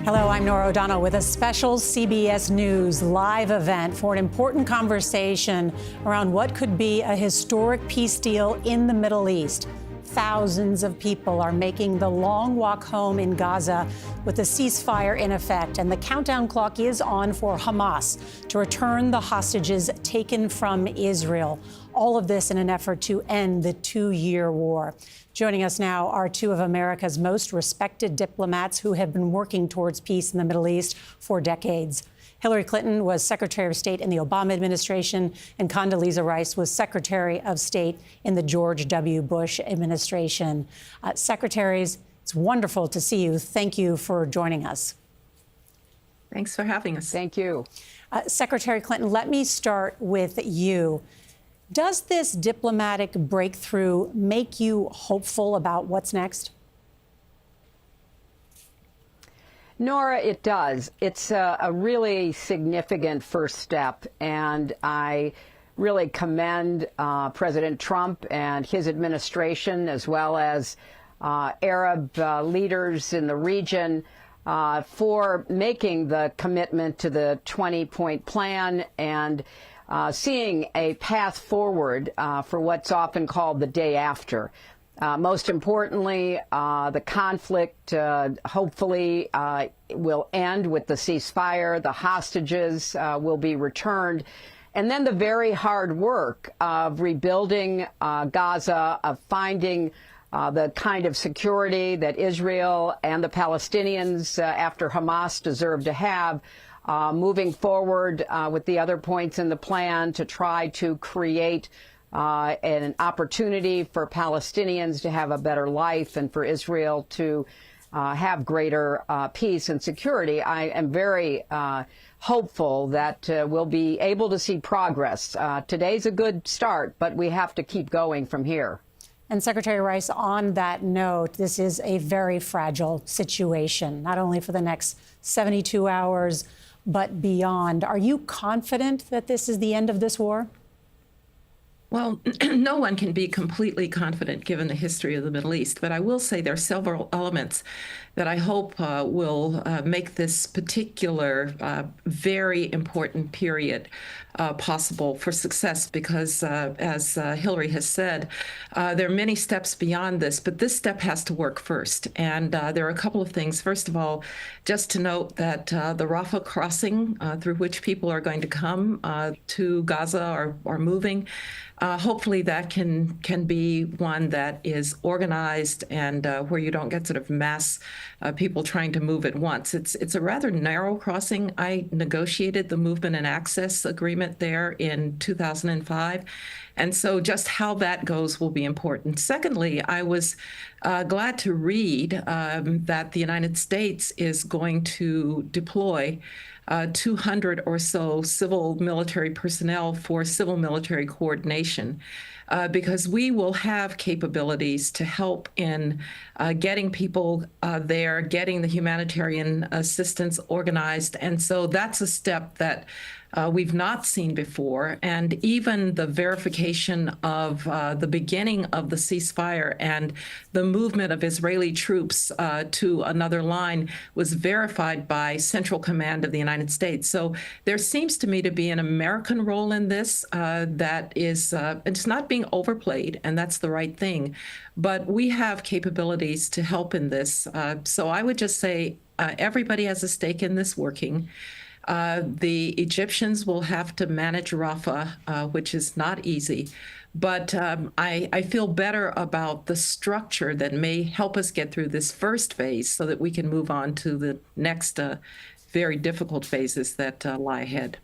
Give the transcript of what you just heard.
Hello, I'm Norah O'Donnell with a special CBS News live event for an important conversation around what could be a historic peace deal in the Middle East. Thousands of people are making the long walk home in Gaza with the ceasefire in effect, and the countdown clock is on for Hamas to return the hostages taken from Israel. All of this in an effort to end the two-year war. Joining us now are two of America's most respected diplomats who have been working towards peace in the Middle East for decades. Hillary Clinton was Secretary of State in the Obama administration, and Condoleezza Rice was Secretary of State in the George W. Bush administration. Secretaries, it's wonderful to see you. Thank you for joining us. Thanks for having us. Thank you. Secretary Clinton, let me start with you. Does this diplomatic breakthrough make you hopeful about what's next? Norah, it does. It's a really significant first step, and I really commend President Trump and his administration, as well as Arab leaders in the region, for making the commitment to the 20-point plan and seeing a path forward for what's often called the day after. Most importantly, the conflict hopefully will end with the ceasefire. The hostages will be returned. And then the very hard work of rebuilding Gaza, of finding the kind of security that Israel and the Palestinians after Hamas deserve to have, moving forward with the other points in the plan to try to create an opportunity for Palestinians to have a better life and for Israel to have greater peace and security. I am very hopeful that we'll be able to see progress. Today's a good start, but we have to keep going from here. And Secretary Rice, on that note, this is a very fragile situation, not only for the next 72 hours, but beyond. Are you confident that this is the end of this war? Well, no one can be completely confident given the history of the Middle East, but I will say there are several elements that I hope will make this particular very important period possible for success because, as Hillary has said, there are many steps beyond this, but this step has to work first. And there are a couple of things. First of all, just to note that the Rafah crossing through which people are going to come to Gaza are moving. Hopefully that can be one that is organized and where you don't get sort of mass people trying to move at once. It's a rather narrow crossing. I negotiated the movement and access agreement there in 2005. And so just how that goes will be important. Secondly, I was glad to read that the United States is going to deploy 200 or so civil military personnel for civil military coordination, because we will have capabilities to help in getting people there, getting the humanitarian assistance organized. And so that's a step that we've not seen before. And even the verification of the beginning of the ceasefire and the movement of Israeli troops to another line was verified by Central Command of the United States. So there seems to me to be an American role in this that is, it's not being overplayed, and that's the right thing. But we have capabilities to help in this. So I would just say everybody has a stake in this working. The Egyptians will have to manage Rafah, which is not easy. But I feel better about the structure that may help us get through this first phase so that we can move on to the next very difficult phases that lie ahead.